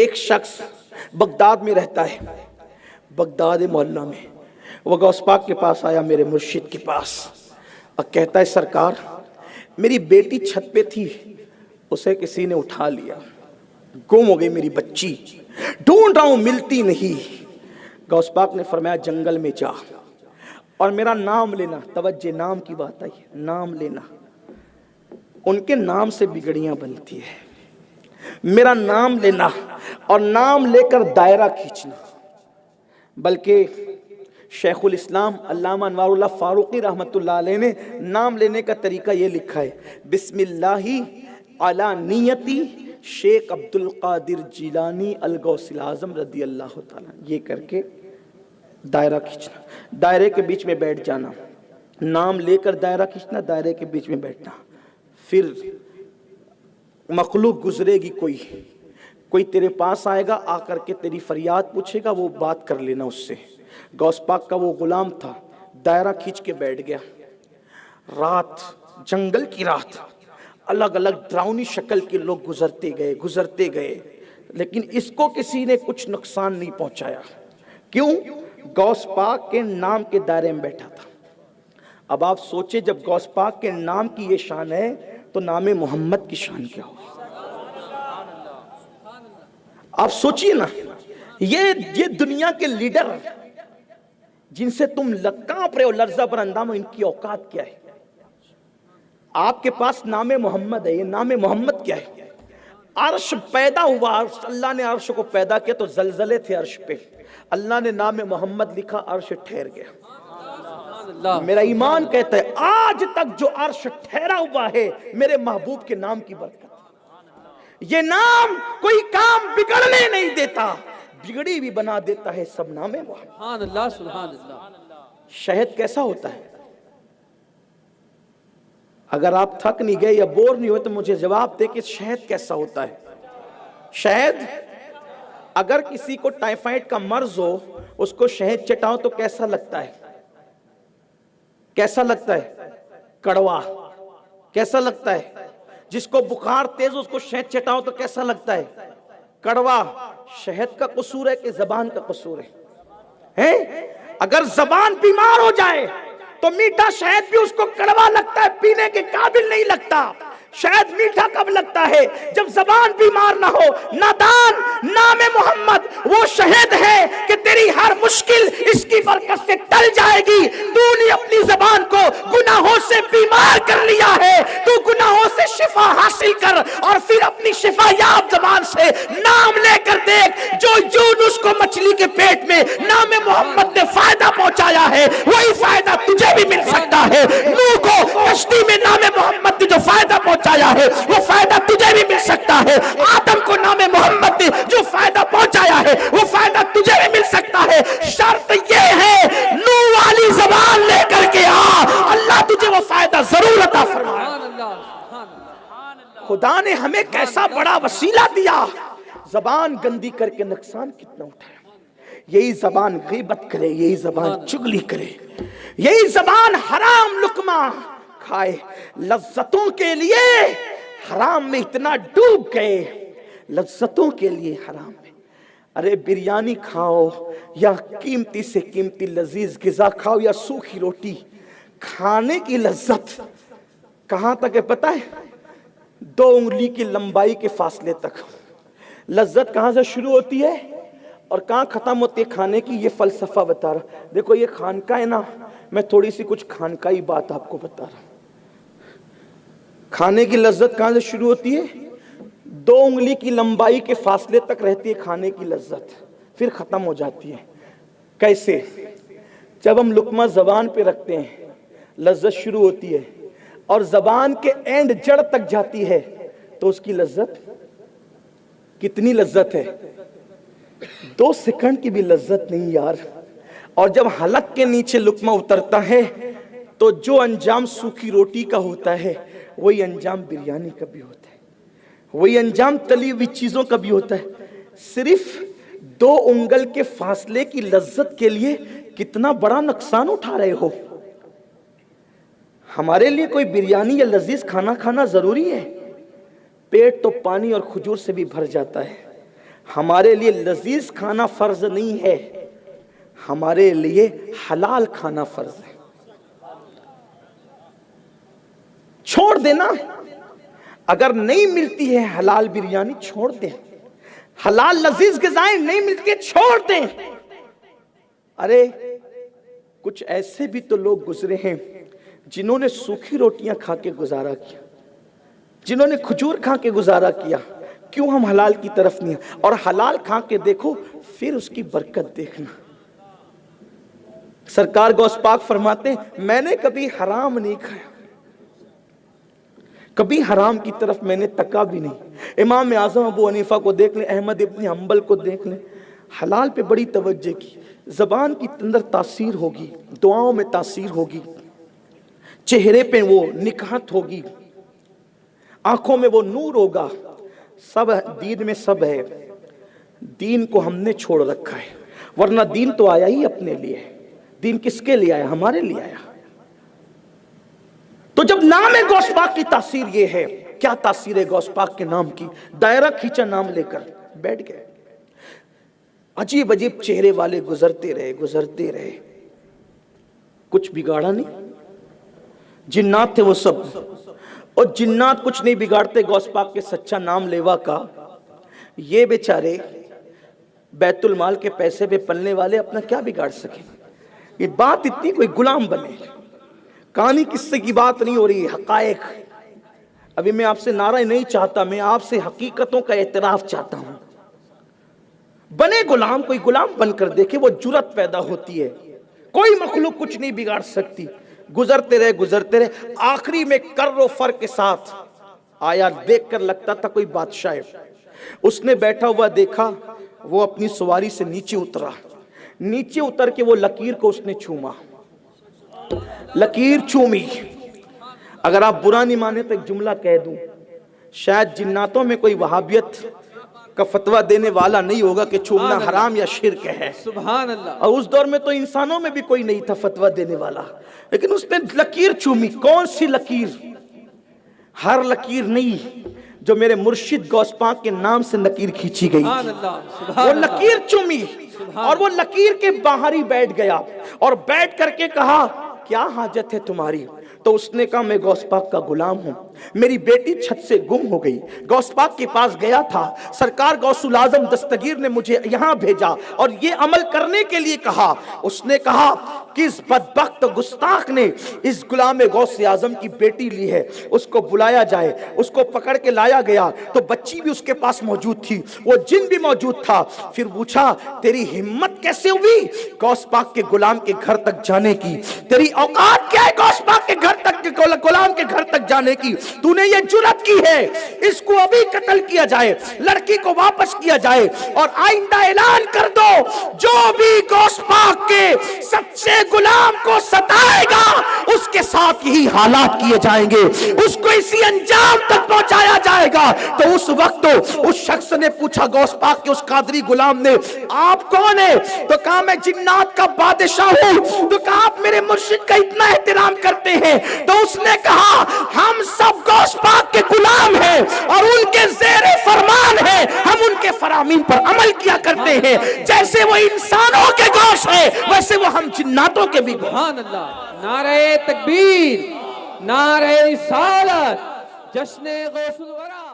एक शख्स बगदाद में रहता है, बगदाद मोहल्ला में। वह गौस पाक के पास आया, मेरे मुर्शिद के पास, और कहता है सरकार मेरी बेटी छत पे थी, उसे किसी ने उठा लिया, गुम हो गई मेरी बच्ची, ढूंढ रहा हूं मिलती नहीं। गौस पाक ने फरमाया जंगल में जा और मेरा नाम लेना। तवज्जो, नाम की बात आई, नाम लेना। उनके नाम से बिगड़ियां बनती है। मेरा नाम लेना और नाम लेकर दायरा खींचना। बल्कि शेखुल इस्लाम अल्लामा अनवारुल्लाह फारूकी रहमतुल्लाह अलैह ने नाम लेने का तरीका ये लिखा है, बिस्मिल्लाही अला नियती शेख अब्दुल कादिर जिलानी अल गौसिल आजम रदी अल्लाह ताला। ये करके दायरा खींचना, दायरे के बीच में बैठ जाना, नाम लेकर दायरा खींचना, दायरे के बीच में बैठना। फिर मखलूक गुजरेगी, कोई तेरे पास आएगा, आकर के तेरी फरियाद पूछेगा, वो बात कर लेना उससे। गौस पाक का वो गुलाम था, दायरा खींच के बैठ गया। रात, जंगल की रात, अलग अलग डरावनी शक्ल के लोग गुजरते गए, लेकिन इसको किसी ने कुछ नुकसान नहीं पहुंचाया। क्यों? गौस पाक के नाम के दायरे में बैठा था। अब आप सोचे, जब गौस पाक के नाम की ये शान है तो नाम मोहम्मद की शान क्या होगी? आप सोचिए ना, ये दुनिया के लीडर जिनसे तुम कांप रहे हो, लर्जा पर अंदाम हो, इनकी औकात क्या है? आपके पास नाम मोहम्मद है, ये नाम मोहम्मद क्या है? अर्श पैदा हुआ, अल्लाह ने अर्श को पैदा किया तो जलजले थे अर्श पे, अल्लाह ने नाम मोहम्मद लिखा, अर्श ठहर गया। मेरा ईमान कहता है आज तक जो अर्श ठहरा हुआ है मेरे महबूब के नाम की बरकत। ये नाम कोई काम बिगड़ने नहीं देता, बिगड़ी भी बना देता है। सब नाम है मोहम्मद। शहद कैसा होता है? अगर आप थक नहीं गए या बोर नहीं हुए तो मुझे जवाब दे कि शहद कैसा होता है। शहद, अगर किसी को टाइफाइड का मर्ज हो, उसको शहद चटाओ तो कैसा लगता है? कैसा लगता है? कड़वा। कैसा लगता है? जिसको बुखार तेज उसको शहद चटाओ तो कैसा लगता है? कड़वा। शहद का कसूर है कि जबान का कसूर है? अगर जबान बीमार हो जाए तो मीठा शहद भी उसको कड़वा लगता है, पीने के काबिल नहीं लगता। शहद मीठा कब लगता है? जब जबान बीमार ना हो। नादान, नाम मोहम्मद वो शहद है कि तेरी हर मुश्किल इसकी बरकत से टल जाएगी। तूने अपनी जबान को गुनाहों से बीमार कर लिया है, तू गुनाहों से शिफा हासिल कर और फिर अपनी शिफा याब जबान से नाम लेकर देख। जो यूनुस को मछली के पेट में नाम मोहम्मद ने फायदा पहुंचाया है, वही फायदा तुझे भी मिल सकता है। नूह को कश्ती में नाम मोहम्मद ने जो फायदा पहुंचाया है, वो फायदा तुझे भी मिल सकता है। आदम को नाम मोहम्मद ने जो फायदा पहुंचाया है, वो फायदा तुझे भी मिल सकता है। शर्त ये है, नूह वाली जबान लेकर के आ, अल्लाह तुझे वो फायदा जरूर अता फरमाएगा। खुदा ने हमें कैसा बड़ा वसीला दिया। जबान गंदी करके नुकसान कितना उठाया। यही जबान गीबत करे, यही जबान चुगली करे, यही जबान हराम लुकमा खाए। लज्जतों के लिए हराम में इतना डूब गए, लज्जतों के लिए हराम में। अरे बिरयानी खाओ या कीमती से कीमती लजीज गिजा खाओ या सूखी रोटी, खाने की लज्जत कहां तक है पता है? 2 उंगली की लंबाई के फासले तक। लज्जत कहां से शुरू होती है और कहां खत्म होती है खाने की, ये फलसफा बता रहा। देखो ये खानका है ना, मैं थोड़ी सी कुछ खानकाई बात आपको बता रहा। खाने की लज्जत कहां से शुरू होती है? 2 उंगली की लंबाई के फासले तक रहती है खाने की लज्जत, फिर खत्म हो जाती है। कैसे? जब हम लुकमा जबान पे रखते हैं लज्जत शुरू होती है और जबान के एंड जड़ तक जाती है तो उसकी लज्जत कितनी लज्जत है? 2 सेकंड की भी लज्जत नहीं यार। और जब हलक के नीचे लुकमा उतरता है तो जो अंजाम सूखी रोटी का होता है वही अंजाम बिरयानी का भी होता है, वही अंजाम तली हुई चीजों का भी होता है। सिर्फ 2 उंगल के फासले की लज्जत के लिए कितना बड़ा नुकसान उठा रहे हो। हमारे लिए कोई बिरयानी या लजीज खाना खाना जरूरी है? पेट तो पानी और खजूर से भी भर जाता है। हमारे लिए लजीज खाना फर्ज नहीं है, हमारे लिए हलाल खाना फर्ज है। छोड़ देना, अगर नहीं मिलती है हलाल बिरयानी छोड़ दें, हलाल लजीज ग़िज़ाएं नहीं मिलती छोड़ दें। अरे कुछ ऐसे भी तो लोग गुजरे हैं जिन्होंने सूखी रोटियां खा के गुजारा किया, जिन्होंने खजूर खा के गुजारा किया। क्यों हम हलाल की तरफ नहीं है? और हलाल खा के देखो फिर उसकी बरकत देखना। सरकार गौस पाक फरमाते हैं मैंने कभी हराम नहीं खाया, कभी हराम की तरफ मैंने तका भी नहीं। इमाम आज़म अबू हनीफा को देख लें, अहमद इब्न हंबल को देख लें, हलाल पे बड़ी तवज्जो की। ज़बान की अंदर तासीर होगी, दुआओं में तासीर होगी, चेहरे पे वो निकाहत होगी, आंखों में वो नूर होगा। सब दीन में सब है, दीन को हमने छोड़ रखा है। वरना दीन तो आया ही अपने लिए। दीन किसके लिए आया? हमारे लिए आया। तो जब नाम है गौस पाक की तासीर ये है, क्या तासीर है गौस पाक के नाम की? दायरा खींचा नाम लेकर बैठ गए। अजीब अजीब चेहरे वाले गुजरते रहे, गुजरते रहे, कुछ बिगाड़ा नहीं। जिन्नात थे वो सब, और जिन्नात कुछ नहीं बिगाड़ते गौस पाक के सच्चा नाम लेवा का। ये बेचारे बैतुल माल के पैसे पे पलने वाले अपना क्या बिगाड़ सके? ये बात इतनी कोई गुलाम बने, कहानी किस्से की बात नहीं हो रही, हकायक। अभी मैं आपसे नारा नहीं चाहता, मैं आपसे हकीकतों का एतराफ चाहता हूं। बने गुलाम, कोई गुलाम बनकर देखे, वो जुर्रत पैदा होती है। कोई मखलूक कुछ नहीं बिगाड़ सकती। गुजरते रहे, गुजरते रहे, आखिरी में कर्रो फर के साथ आया, देखकर लगता था कोई बादशाह है। उसने बैठा हुआ देखा, वो अपनी सवारी से नीचे उतरा, नीचे उतर के वो लकीर को उसने छूमा, लकीर चूमी। अगर आप बुरा नहीं माने तो एक जुमला कह दूं, शायद जिन्नातों में कोई वहाबियत का फतवा देने वाला नहीं होगा कि छूमना हराम या शिर्क है। सुभान अल्लाह। और उस दौर में तो इंसानों में भी कोई नहीं था फतवा देने वाला, लेकिन उसने लकीर चूमी। कौन सी लकीर? हर लकीर नहीं, जो मेरे मुर्शिद गौस पाक के नाम से लकीर खींची गई, वो लकीर चूमी। और वो लकीर के बाहर ही बैठ गया और बैठ करके कहा क्या हाजत है तुम्हारी? तो उसने कहा मैं गौस पाक का गुलाम हूं, मेरी बेटी छत से गुम हो गई, गौस पाक के पास गया था, सरकार गौसुल आजम दस्तगीर ने मुझे यहां भेजा और ये अमल करने के लिए कहा। उसने कहा कि इस बदबख्त गुस्ताख ने इस गुलाम गौस आजम की बेटी ली है, उसको बुलाया जाए। उसको पकड़ के लाया गया तो बच्ची भी उसके पास मौजूद थी, वो जिन भी मौजूद था। फिर पूछा तेरी हिम्मत कैसे हुई गौस पाक के गुलाम के घर तक जाने की? तेरी औकात क्या है गौस पाक के घर तक, गुलाम के घर तक जाने की? तूने ये जुर्रत की है, इसको अभी कत्ल किया जाए, लड़की को वापस किया जाए और आइंदा ऐलान कर दो जो भी गौस पाक के सच्चे गुलाम को सताएगा उसके साथ यही हालात किए जाएंगे, उसको इसी अंजाम तक पहुंचाया जाएगा। तो उस वक्त उस शख्स ने पूछा गौस पाक के उस कादरी गुलाम ने, आप कौन है? तो कहा मैं जिन्नात का बादशाह हूं। तो कहा आप मेरे मुर्शिद का इतना एहतराम करते हैं? तो उसने कहा हम सब गौस पाक के गुलाम हैं और उनके ज़ेरे फरमान है, हम उनके फरामीन पर अमल किया करते हैं। जैसे वो इंसानों के गौश है वैसे वो हम जिन्नातों के भी। सुभान अल्लाह। नारे तकबीर, नारे रिसालत, जश्ने गौसुल वरा।